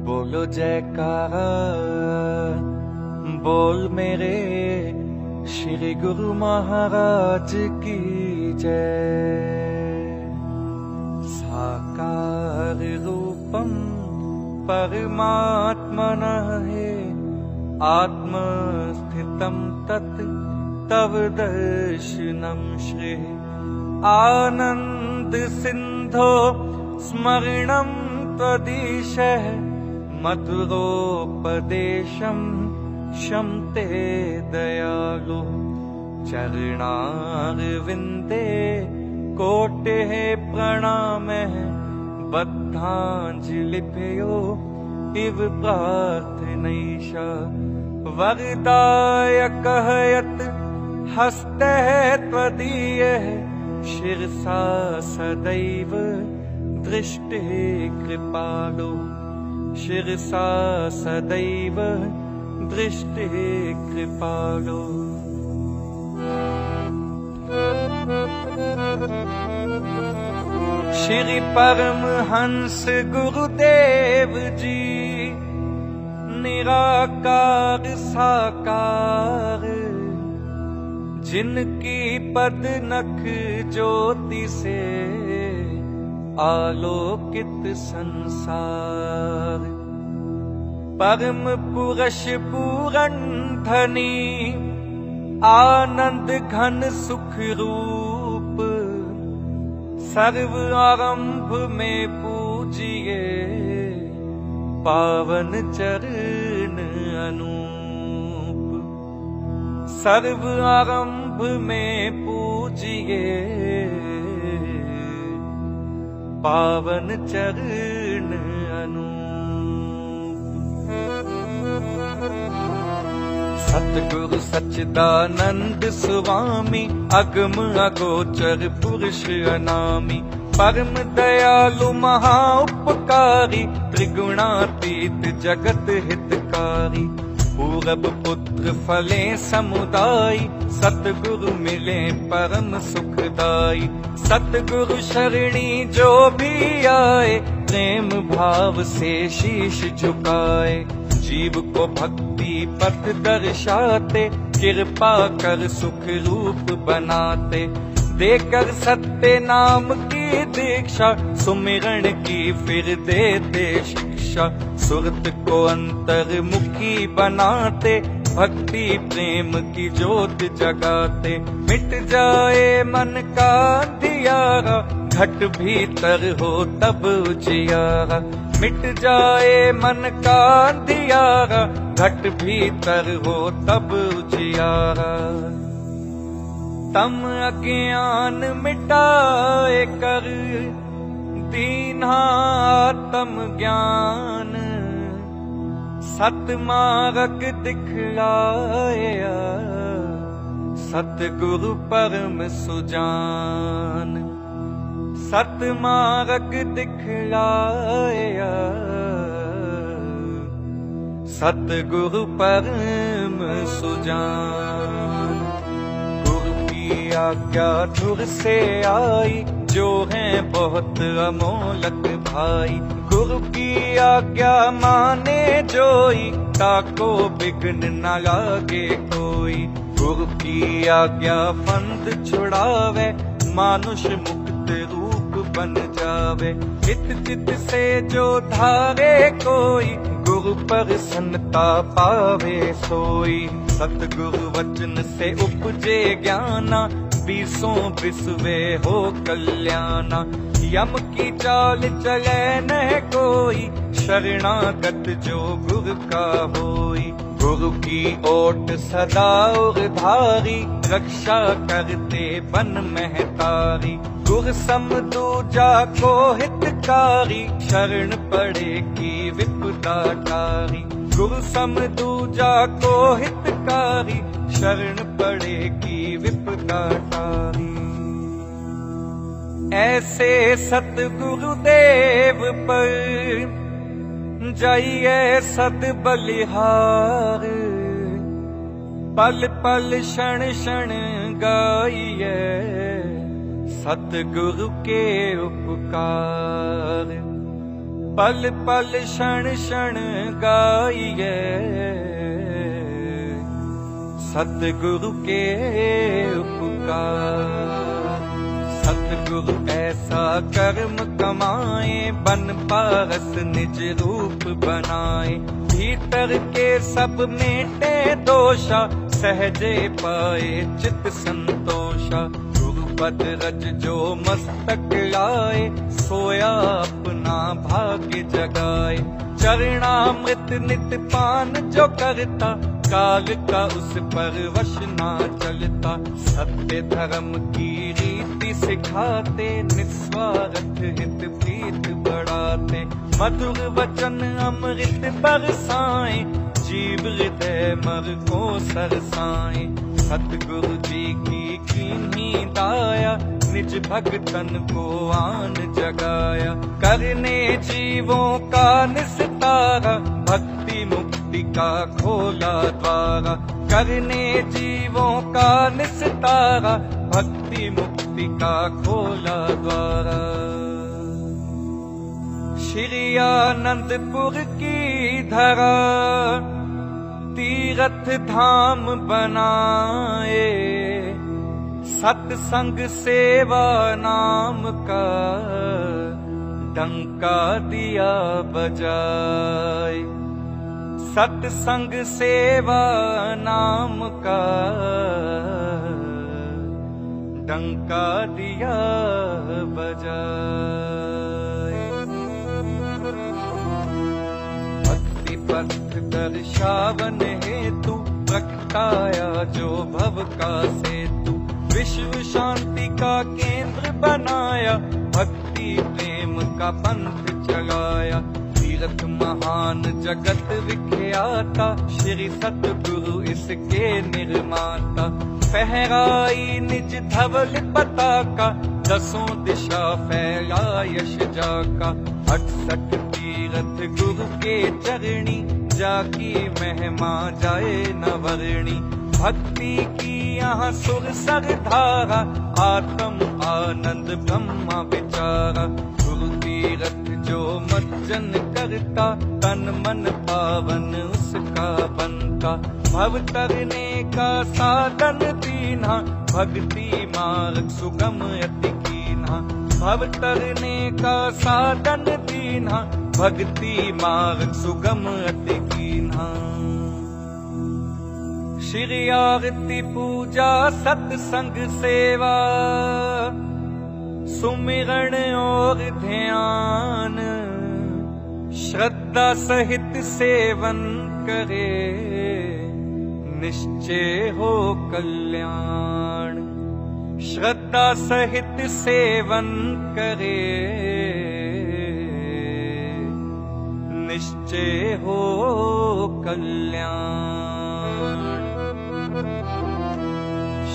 बोलो जयकारा, बोल मेरे श्री गुरु महाराज की जय। साकार रूपम परमात्मनः हे, आत्मस्थितं तत् तव दर्शनं श्री। आनंद सिंधो स्मरणं त्वदीशः, मधुरोपदेशं शम्ते दयालु। चरणारविन्दे कोटिः प्रणामः, बद्धाञ्जलिभ्यो इव प्रार्थनैषा। वरदायकः यत् हस्तः त्वदीयः, शिरसा सदैव दृष्टिः कृपालो। शिरसा सदैव दृष्टिः कृपालो। श्री परमहंस गुरुदेव जी, निराकार साकार, जिनकी पद नख ज्योति से आलोकित संसार। परम पुरुष पूरन धनी, आनंद घन सुख रूप। सर्व आरंभ में पूजिए, पावन चरण अनूप। सर्व आरंभ में पूजिए, पावन चरण अनूप। सतगुरु सच्चिदानंद स्वामी, अगम अगोचर पुरुष अनामी। परम दयालु महा उपकारी, त्रिगुणातीत जगत हितकारी। पूरब पुत्र फले समुदायी, सतगुरु मिले परम सुखदाई। सतगुरु शरणी जो भी आए, प्रेम भाव से शीश झुकाए। जीव को भक्ति पथ दर्शाते, कृपा कर सुख रूप बनाते। देकर सत्य नाम की दीक्षा, सुमिरण की फिर देते शिक्षा। सुरत को अंतर्मुखी बनाते, भक्ति प्रेम की ज्योत जगाते। मिट जाए मन का अंधियारा, घट भीतर हो तब उजियारा। मिट जाए मन का अंधियारा, घट भीतर हो तब उजियारा। तम अज्ञान मिटाए कर, दीन्हा आत्म ज्ञान। सतमार्ग दिखलाया, सतगुरु परम सुजान। सतमार्ग दिखलाया, सतगुरु परम सुजान। गुरु की आज्ञा धुर से आई, जो है बहुत अमोलक भाई। गुरु की आज्ञा माने जोई, ताको बिघ्न न लागे कोई। गुरु की आज्ञा फंद छुड़ावे, मानुष मुक्त रूप बन जावे। हित चित से जो धारे कोई, गुरु प्रसन्नता पावे सोई। सतगुरु वचन से उपजे ज्ञाना, बीसों बिसवे हो कल्याणा। यम की चाल चले न कोई, शरणागत जो गुरु का होई। गुरु की ओट सदा उधारी, रक्षा करते बन महतारी। गुरु सम दूजा को हितकारी, शरण पड़े की विपदा टारी। गुरु सम दूजा को हितकारी, शरण पड़े की विपदा टारी। ऐसे सतगुरु देव पर जाइए सद बलिहार। पल पल क्षण क्षण गाइए, सतगुरु के उपकार। पल पल क्षण क्षण गाइए सतगुरु के उपकार। सतगुरु ऐसा कर्म कमाए, बन पारस निज रूप बनाए। भीतर के सब मेटे दोषा, सहजे पाए चित संतोषा। पद रज जो मस्तक लाए, सोया अपना भाग्य जगाए। चरणामृत नित पान जो करता, काल का उस पर वश ना चलता। सत्य धर्म की रीति सिखाते, निस्वार्थ हित प्रीत बढ़ाते। मधुर वचन अमृत बरसाए, जीव हृदय मर को सरसाए। सतगुरु जी की कीन्ही दाया, निज भगतन को आन जगाया। करने जीवों का निस्तारा, भक्ति मुक्ति का खोला द्वारा। करने जीवों का निस्तारा, भक्ति मुक्ति का खोला द्वारा। श्री आनंदपुर की धरा, तीर्थ धाम बनाए। सत्संग सेवा नाम का डंका दिया बजाए। सत्संग सेवा नाम का डंका दिया बजाए। भक्ति पथ दर्शावन हेतु, प्रगटाया जो भव का सेतु। विश्व शांति का केंद्र बनाया, भक्ति प्रेम का पंथ चलाया। तीर्थ महान जगत विख्याता, श्री सतगुरु इसके निर्माता। फहराई निज धवल पताका, दसों दिशा फैला यश जाका। 68 तीर्थ गुरु के चरणी, जाकी महिमा जाए न वर्णी। भक्ति की यहाँ सुर सर धारा, आत्म आनंद ब्रह्मा विचारा। गुरु तीर्थ जो मज्जन करता, तन मन पावन उसका बनता। भव तरने का साधन दीन्हा, भक्ति मार्ग सुगम अति कीन्हा। भव तरने का साधन दीन्हा, भक्ति मार्ग सुगम अति कीन्हा। श्री आरती पूजा सत्संग सेवा, सुमिरण और ध्यान। श्रद्धा सहित सेवन करे, निश्चय हो कल्याण। श्रद्धा सहित सेवन करे, निश्चय हो कल्याण।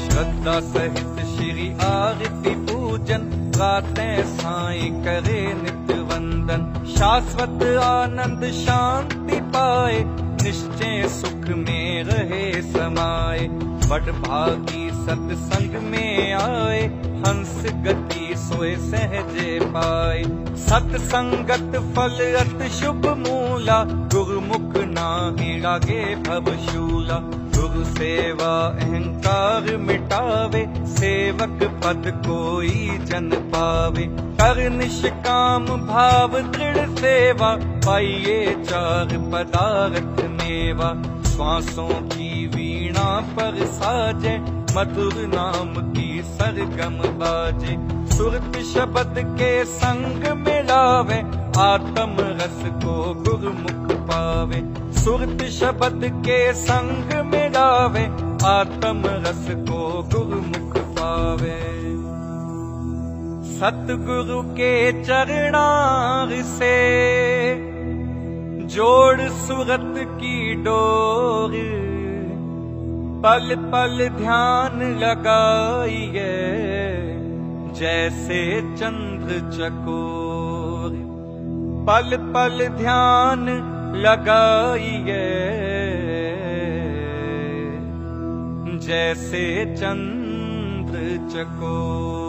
श्रद्धा सहित श्री आरती पूजन, प्रातः सायं करे नित्य वंदन। शाश्वत आनंद शांति पाए, निश्चय सुख में रहे समाये। बड़ भागी सत्संग में आए, हंस गति सोए सहजे पाए। सत्संगत फल अति शुभ मूला, गुरुमुख नाहि लागे भवशूला। गुरु सेवा अहंकार मिटावे, सेवक पद कोई जन पावे। कर निष्काम भाव दृढ़ सेवा, पाइये चार पदार्थ मेवा। श्वासों की वीणा पर साजे, मधुर नाम की सरगम बाजे। सुरत शब्द के संग मिलावे, आत्म रस को गुरुमुख पावे। सुरत शब्द के संग मिलावे, आत्म रस को गुरुमुख पावे। सतगुरु के चरणार से जोड़ सुरत की डोर, पल पल ध्यान लगाइए जैसे चंद्र चकोर। पल पल ध्यान लगाइए जैसे चंद्र चकोर।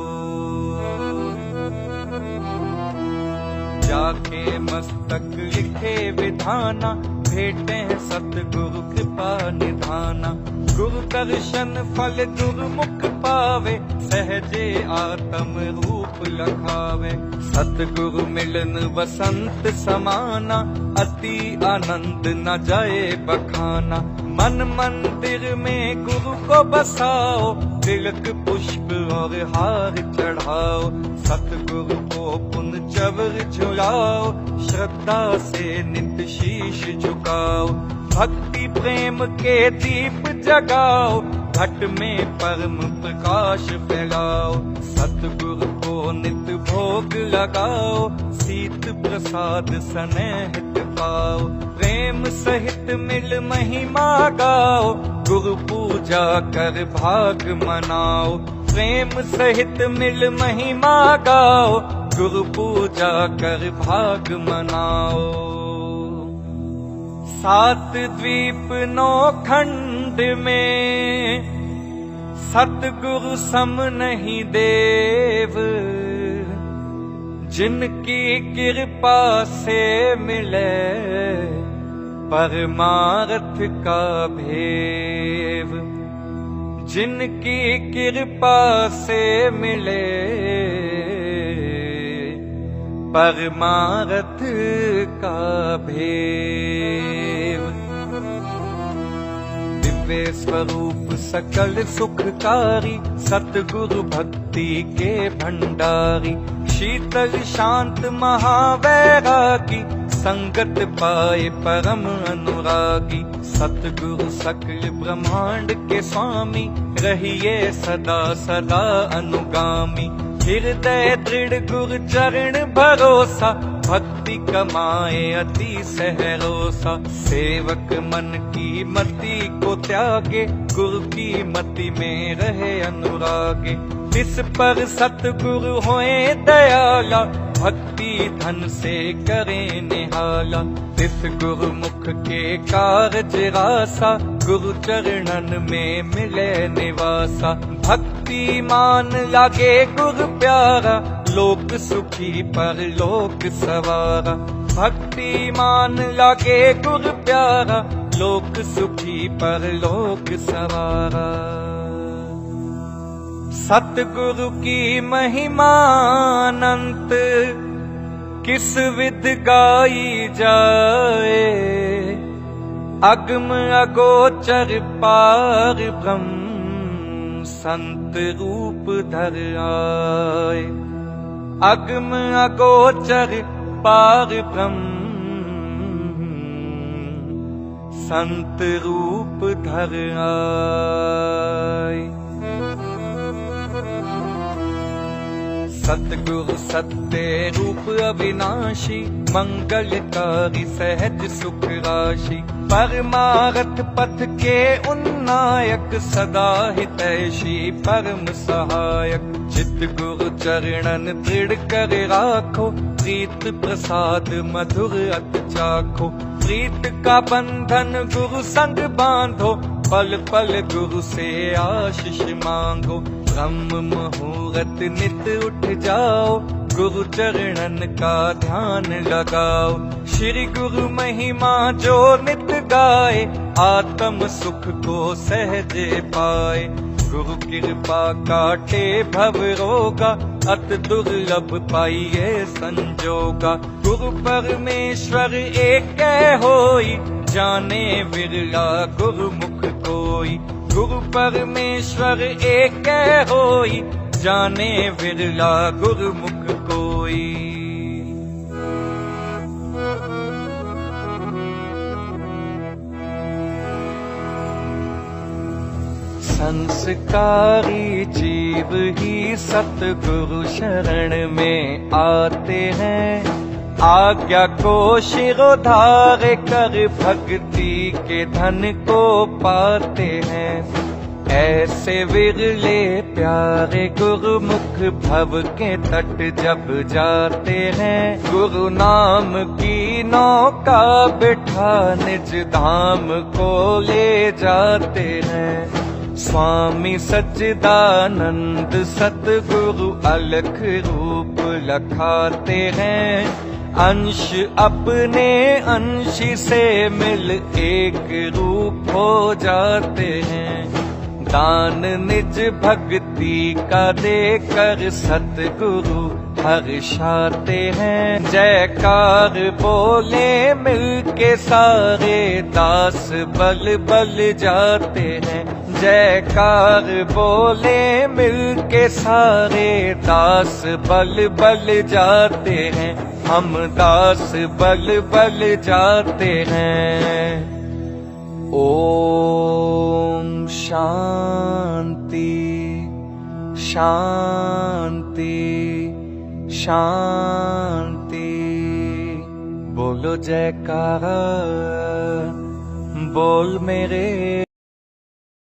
जाके मस्तक लिखे विधाना, भेटे सतगुरु कृपा निधाना। गुरु दर्शन फल गुरुमुख पावे, सहजे आत्म रूप लखावे। सतगुरु मिलन वसंत समाना, अति आनंद न जाए बखाना। मन मंदिर में गुरु को बसाओ, तिलक पुष्प और हार चढ़ाओ। सतगुरु को पुन चवर झुलाओ, श्रद्धा से नित शीश झुकाओ। भक्ति प्रेम के दीप जगाओ, घट में परम प्रकाश फैलाओ। सतगुरु को नित भोग लगाओ, शीत प्रसाद स्नेहित पाओ। प्रेम सहित मिल महिमा गाओ, गुरु पूजा कर भाग मनाओ। प्रेम सहित मिल महिमा गाओ, गुरु पूजा कर भाग मनाओ। सात द्वीप नौ खंड में, सतगुरु सम नहीं देव। जिनकी कृपा से मिले परमार्थ का भेव। जिनकी कृपा से मिले परमार्थ का भेव। दिव्य स्वरूप सकल सुखकारी, सतगुरु भक्ति के भंडारी। शीतल शांत महावैरागी, संगत पाए परम अनुरागी। सतगुरु सकल ब्रह्मांड के स्वामी, रहिए सदा सदा अनुगामी। हृदय दृढ़ गुरु चरण भरोसा, भक्ति कमाए अति सहरोसा। सेवक मन की मति को त्यागे, गुरु की मति में रहे अनुरागे। इस पर सतगुरु होए दयाला, भक्ति धन से करें निहाला। इस गुरु मुख के कारज रासा, गुरु चरणन में मिले निवासा। भक्ति मान लागे गुरु प्यारा, लोक सुखी पर लोक सवारा। भक्ति मान लागे गुरु प्यारा, लोक सुखी पर लोक सवारा। सतगुरु की महिमा अनंत, किस विध गाई जाए। अगम अगोचर पार ब्रह्म, संत रूप धर आए। अगम अगोचर पार ब्रह्म, संत रूप धर आए। सतगुरु सत्य रूप अविनाशी, मंगलकारी सहज सुख राशि। परमार्थ पथ के उन्नायक, सदा हितैषी परम सहायक। चित्त गुरु चरणन दृढ़ कर राखो, प्रीत प्रसाद मधुर अत चाखो। प्रीत का बंधन गुरु संग बांधो, पल पल गुरु से आशीष मांगो। ब्रह्म मुहूर्त नित उठ जाओ, गुरु चरणन का ध्यान लगाओ। श्री गुरु महिमा जो नित गाए, आत्म सुख को सहजे पाए। गुरु कृपा काटे भव रोगा, अत दुर्लभ पाइये संजोगा। गुरु परमेश्वर एक होई, जाने विरला गुरु मुख कोई। गुरु परमेश्वर एक होई, जाने विरला गुरु मुख कोई। संस्कारी जीव ही सतगुरु शरण में आते हैं। आज्ञा को शिरोधार कर भक्ति के धन को पाते हैं। ऐसे विरले प्यारे गुरुमुख भव के तट जब जाते हैं। गुरु नाम की नौका बिठा निज धाम को ले जाते हैं। स्वामी सच्चिदानंद सतगुरु अलख रूप लखाते हैं। अंश अपने अंश से मिल एक रूप हो जाते हैं। दान निज भक्ति का देकर सतगुरु हर्षाते हैं। जयकार बोले मिलके सारे दास बल बल जाते हैं। जयकार बोले मिलके सारे दास बल बल जाते हैं। हम दास बल बल जाते हैं। ओम शांति शांति शांति। बोलो जयकारा बोल मेरे